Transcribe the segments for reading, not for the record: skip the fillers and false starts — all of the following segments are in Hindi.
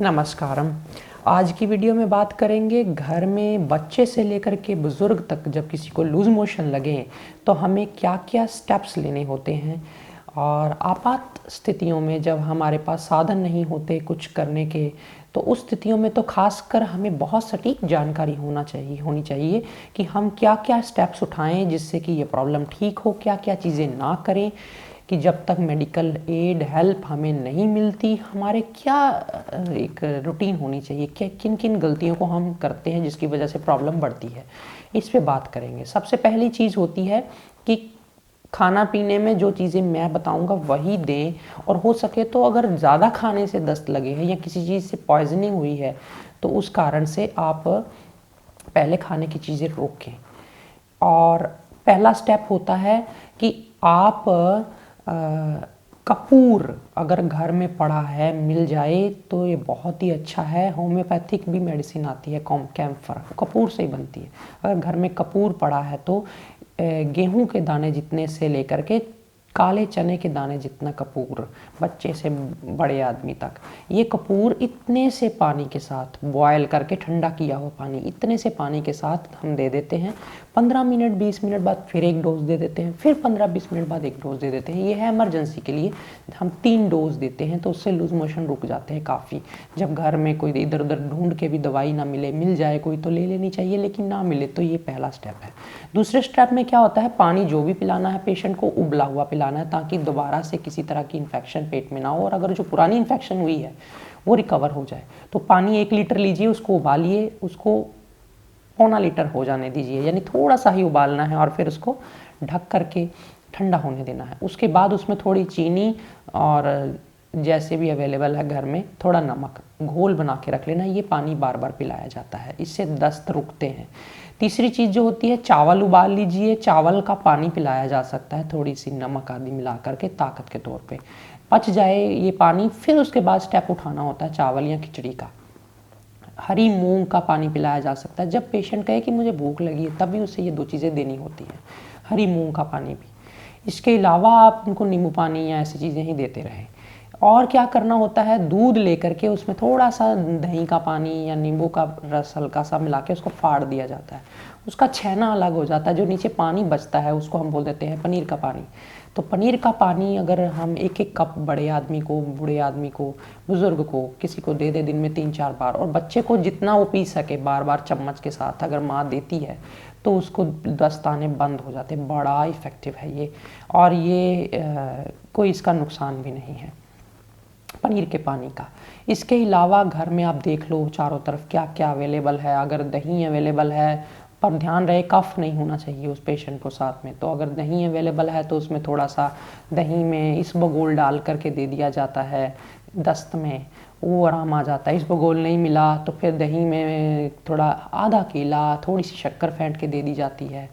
नमस्कारम। आज की वीडियो में बात करेंगे घर में बच्चे से लेकर के बुज़ुर्ग तक जब किसी को लूज़ मोशन लगे तो हमें क्या क्या स्टेप्स लेने होते हैं, और आपात स्थितियों में जब हमारे पास साधन नहीं होते कुछ करने के, तो उस स्थितियों में तो खासकर हमें बहुत सटीक जानकारी होनी चाहिए कि हम क्या क्या स्टेप्स उठाएं जिससे कि ये प्रॉब्लम ठीक हो, क्या क्या चीज़ें ना करें कि जब तक मेडिकल एड हेल्प हमें नहीं मिलती हमारे क्या एक रूटीन होनी चाहिए, क्या किन किन गलतियों को हम करते हैं जिसकी वजह से प्रॉब्लम बढ़ती है, इस पे बात करेंगे। सबसे पहली चीज़ होती है कि खाना पीने में जो चीज़ें मैं बताऊंगा वही दें, और हो सके तो अगर ज़्यादा खाने से दस्त लगे हैं या किसी चीज़ से पॉइजनिंग हुई है तो उस कारण से आप पहले खाने की चीज़ें रोकें। और पहला स्टेप होता है कि आप कपूर अगर घर में पड़ा है मिल जाए तो ये बहुत ही अच्छा है। होम्योपैथिक भी मेडिसिन आती है कैम्फर, कपूर से ही बनती है। अगर घर में कपूर पड़ा है तो गेहूं के दाने जितने से लेकर के काले चने के दाने जितना कपूर, बच्चे से बड़े आदमी तक, ये कपूर इतने से पानी के साथ बॉयल करके ठंडा किया हुआ पानी, इतने से पानी के साथ हम दे देते हैं। 15 मिनट 20 मिनट बाद फिर एक डोज दे देते हैं, फिर 15-20 मिनट बाद एक डोज दे देते हैं। ये है इमरजेंसी के लिए, हम 3 डोज देते हैं तो उससे लूज मोशन रुक जाते हैं काफ़ी। जब घर में कोई इधर उधर ढूंढ के भी दवाई ना मिले, मिल जाए कोई तो ले लेनी चाहिए, लेकिन ना मिले तो ये पहला स्टेप है। दूसरे स्टेप में क्या होता है, पानी जो भी पिलाना है पेशेंट को उबला हुआ पिलाना है ताकि दोबारा से किसी तरह की इन्फेक्शन पेट में ना हो, और अगर जो पुरानी इन्फेक्शन हुई है वो रिकवर हो जाए। तो पानी 1 लीटर लीजिए, उसको उबालिए, उसको पौना लीटर हो जाने दीजिए, यानी थोड़ा सा ही उबालना है, और फिर उसको ढक करके ठंडा होने देना है। उसके बाद उसमें थोड़ी चीनी और जैसे भी अवेलेबल है घर में थोड़ा नमक घोल बना के रख लेना। ये पानी बार बार पिलाया जाता है, इससे दस्त रुकते हैं। तीसरी चीज़ जो होती है, चावल उबाल लीजिए, चावल का पानी पिलाया जा सकता है थोड़ी सी नमक आदि मिला करके, ताकत के तौर पे पच जाए ये पानी। फिर उसके बाद स्टेप उठाना होता है चावल या खिचड़ी का। हरी मूंग का पानी पिलाया जा सकता है। जब पेशेंट कहे कि मुझे भूख लगी है तभी उसे ये 2 चीज़ें देनी होती हैं, हरी मूंग का पानी भी। इसके अलावा आप उनको नींबू पानी या ऐसी चीज़ें ही देते रहें। और क्या करना होता है, दूध लेकर के उसमें थोड़ा सा दही का पानी या नींबू का रस हल्का सा मिला के उसको फाड़ दिया जाता है। उसका छेना अलग हो जाता है, जो नीचे पानी बचता है उसको हम बोल देते हैं पनीर का पानी। तो पनीर का पानी अगर हम 1-1 कप बड़े आदमी को, बूढ़े आदमी को, बुज़ुर्ग को, किसी को दे दे दिन में 3-4 बार, और बच्चे को जितना वो पी सके बार बार चम्मच के साथ अगर माँ देती है तो उसको दस्त आने बंद हो जाते हैं। बड़ा इफ़ेक्टिव है ये, और ये कोई इसका नुकसान भी नहीं है पनीर के पानी का। इसके अलावा घर में आप देख लो चारों तरफ क्या क्या अवेलेबल है। अगर दही अवेलेबल है, पर ध्यान रहे कफ नहीं होना चाहिए उस पेशेंट को साथ में, तो अगर दही अवेलेबल है तो उसमें थोड़ा सा दही में इसबगोल डाल करके दे दिया जाता है दस्त में, वो आराम आ जाता है। इसबगोल नहीं मिला तो फिर दही में थोड़ा आधा केला, थोड़ी सी शक्कर फेंट के दे दी जाती है।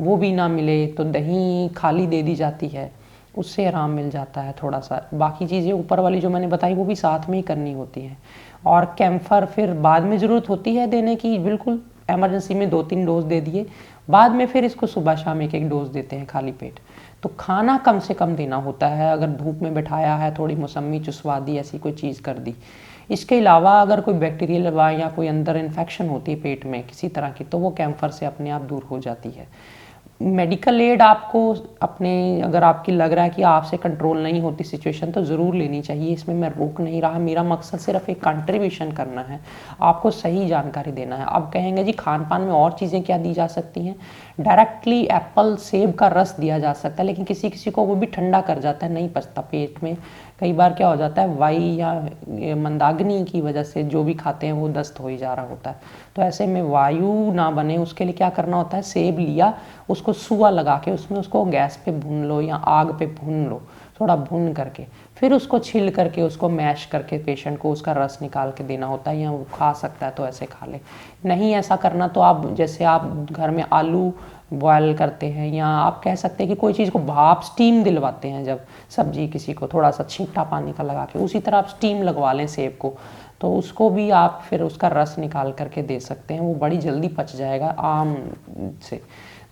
वो भी ना मिले तो दही खाली दे दी जाती है, उससे आराम मिल जाता है थोड़ा सा। बाकी चीज़ें ऊपर वाली जो मैंने बताई वो भी साथ में ही करनी होती हैं। और कैम्फर फिर बाद में ज़रूरत होती है देने की, बिल्कुल इमरजेंसी में 2-3 डोज दे दिए, बाद में फिर इसको सुबह शाम 1-1 डोज देते हैं खाली पेट। तो खाना कम से कम देना होता है, अगर धूप में बैठाया है थोड़ी मौसमी चुसवा दी, ऐसी कोई चीज़ कर दी। इसके अलावा अगर कोई बैक्टीरियल दवा या कोई अंदर इन्फेक्शन होती है पेट में किसी तरह की, तो वो कैम्फर से अपने आप दूर हो जाती है। मेडिकल एड आपको अपने, अगर आपकी लग रहा है कि आपसे कंट्रोल नहीं होती सिचुएशन, तो ज़रूर लेनी चाहिए। इसमें मैं रोक नहीं रहा, मेरा मकसद सिर्फ एक कंट्रीब्यूशन करना है, आपको सही जानकारी देना है। अब कहेंगे जी खान पान में और चीज़ें क्या दी जा सकती हैं, डायरेक्टली एप्पल सेब का रस दिया जा सकता है, लेकिन किसी किसी को वो भी ठंडा कर जाता है, नहीं पचता पेट में। कई बार क्या हो जाता है, वाई या मंदाग्नि की वजह से जो भी खाते हैं वो दस्त हो ही जा रहा होता है। तो ऐसे में वायु ना बने उसके लिए क्या करना होता है, सेब लिया, उसको सुआ लगा के उसमें उसको गैस पे भून लो या आग पे भून लो, थोड़ा भून करके फिर उसको छिल करके उसको मैश करके पेशेंट को उसका रस निकाल के देना होता है, या वो खा सकता है तो ऐसे खा ले। नहीं ऐसा करना तो आप जैसे आप घर में आलू बॉयल करते हैं, या आप कह सकते हैं कि कोई चीज़ को भाप स्टीम दिलवाते हैं, जब सब्जी किसी को थोड़ा सा छींटा पानी का लगा के उसी तरह आप स्टीम लगवा लें सेब को, तो उसको भी आप फिर उसका रस निकाल करके दे सकते हैं, वो बड़ी जल्दी पच जाएगा आम से।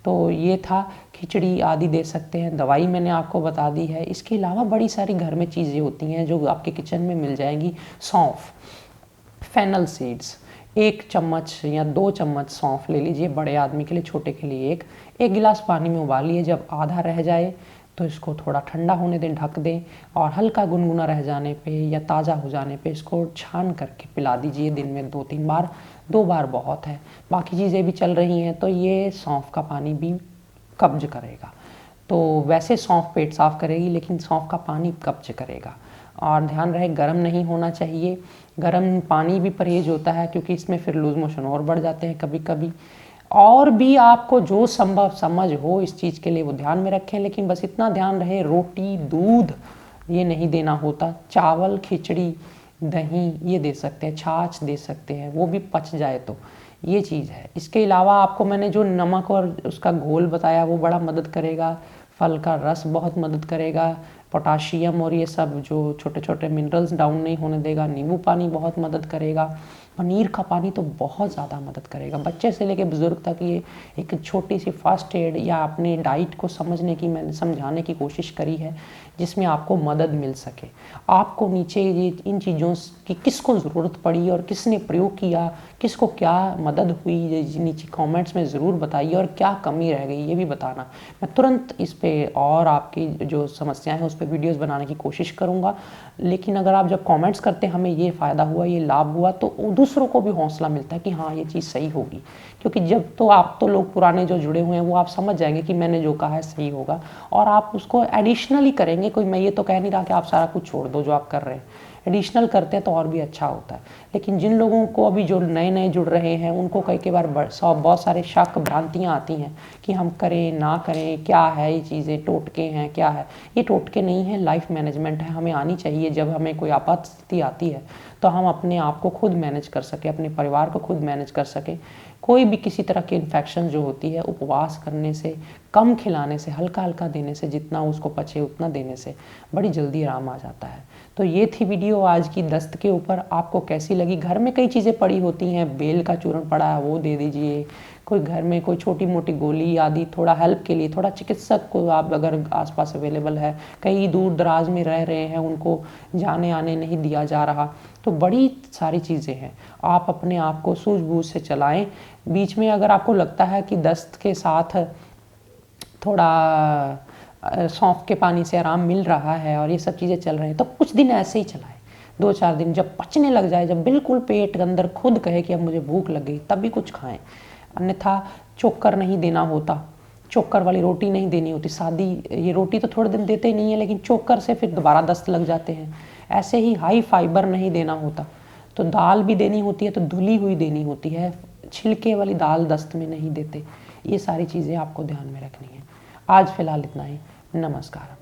तो ये था, खिचड़ी आदि दे सकते हैं। दवाई मैंने आपको बता दी है। इसके अलावा बड़ी सारी घर में चीज़ें होती हैं जो आपके किचन में मिल जाएंगी। सौंफ, फेनल सीड्स 1 चम्मच या 2 चम्मच सौंफ ले लीजिए, बड़े आदमी के लिए, छोटे के लिए 1 गिलास पानी में उबालिए। जब आधा रह जाए तो इसको थोड़ा ठंडा होने दें, ढक दें, और हल्का गुनगुना रह जाने पे या ताज़ा हो जाने पे इसको छान करके पिला दीजिए दिन में 2-3 बार। 2 बार बहुत है, बाकी चीज़ें भी चल रही हैं तो ये सौंफ का पानी भी कब्ज करेगा। तो वैसे सौंफ पेट साफ़ करेगी, लेकिन सौंफ का पानी कब्ज करेगा। और ध्यान रहे गर्म नहीं होना चाहिए, गर्म पानी भी परहेज होता है क्योंकि इसमें फिर लूज़ मोशन और बढ़ जाते हैं कभी कभी। और भी आपको जो संभव समझ हो इस चीज़ के लिए वो ध्यान में रखें, लेकिन बस इतना ध्यान रहे रोटी दूध ये नहीं देना होता। चावल खिचड़ी दही ये दे सकते हैं, छाछ दे सकते हैं, वो भी पच जाए तो ये चीज़ है। इसके अलावा आपको मैंने जो नमक और उसका घोल बताया वो बड़ा मदद करेगा, फल का रस बहुत मदद करेगा, पोटाशियम और ये सब जो छोटे छोटे मिनरल्स डाउन नहीं होने देगा। नींबू पानी बहुत मदद करेगा, पनीर का पानी तो बहुत ज़्यादा मदद करेगा। बच्चे से लेकर बुज़ुर्ग तक ये एक छोटी सी फर्स्ट एड या अपने डाइट को समझने की मैंने समझाने की कोशिश करी है जिसमें आपको मदद मिल सके। आपको नीचे ये इन चीज़ों की किसको ज़रूरत पड़ी और किसने प्रयोग किया, किसको क्या मदद हुई, ये नीचे कमेंट्स में ज़रूर बताइए, और क्या कमी रह गई ये भी बताना। मैं तुरंत इस पर और आपकी जो समस्याएं हैं उस पर वीडियोस बनाने की कोशिश करूँगा। लेकिन अगर आप जब कमेंट्स करते हैं हमें ये फ़ायदा हुआ, ये लाभ हुआ, तो दूसरों को भी हौसला मिलता है कि हाँ ये चीज़ सही होगी। क्योंकि जब तो आप तो लोग पुराने जो जुड़े हुए हैं वो आप समझ जाएंगे कि मैंने जो कहा है सही होगा, और आप उसको एडिशनली करेंगे। कोई मैं ये तो कह नहीं रहा कि आप सारा कुछ छोड़ दो जो आप कर रहे हैं, एडिशनल करते हैं तो और भी अच्छा होता है। लेकिन जिन लोगों को अभी जो नए नए जुड़ रहे हैं उनको कई बार बहुत सारे शक भ्रांतियाँ आती हैं कि हम करें ना करें, क्या है ये चीज़ें, टोटके हैं, क्या है। ये टोटके नहीं है, लाइफ मैनेजमेंट है। हमें आनी चाहिए। जब हमें कोई आपात स्थिति आती है तो हम अपने आप को खुद मैनेज कर सकें, अपने परिवार को खुद मैनेज कर सकें। कोई भी किसी तरह की इन्फेक्शन जो होती है, उपवास करने से, कम खिलाने से, हल्का हल्का देने से, जितना उसको पचे उतना देने से बड़ी जल्दी आराम आ जाता है। तो ये थी वीडियो आज की दस्त के ऊपर। आपको कैसी लगी? घर में कई चीज़ें पड़ी होती हैं, बेल का चूर्ण पड़ा है वो दे दीजिए, कोई घर में कोई छोटी मोटी गोली आदि थोड़ा हेल्प के लिए, थोड़ा चिकित्सक को आप अगर आसपास अवेलेबल है, कई दूर दराज में रह रहे हैं उनको जाने आने नहीं दिया जा रहा, तो बड़ी सारी चीज़ें हैं। आप अपने आप को सूझबूझ से चलाएं। बीच में अगर आपको लगता है कि दस्त के साथ थोड़ा सौंफ के पानी से आराम मिल रहा है और ये सब चीज़ें चल रही हैं तो कुछ दिन ऐसे ही चलाएं, 2-4 दिन। जब पचने लग जाए, जब बिल्कुल पेट के अंदर खुद कहे कि अब मुझे भूख लग गई, तभी कुछ खाएं। अन्यथा चोकर नहीं देना होता, चोकर वाली रोटी नहीं देनी होती। सादी ये रोटी तो थोड़े दिन देते ही नहीं है, लेकिन चोकर से फिर दोबारा दस्त लग जाते हैं। ऐसे ही हाई फाइबर नहीं देना होता, तो दाल भी देनी होती है तो धुली हुई देनी होती है, छिलके वाली दाल दस्त में नहीं देते। ये सारी चीज़ें आपको ध्यान में रखनी है। आज फिलहाल इतना ही। नमस्कार।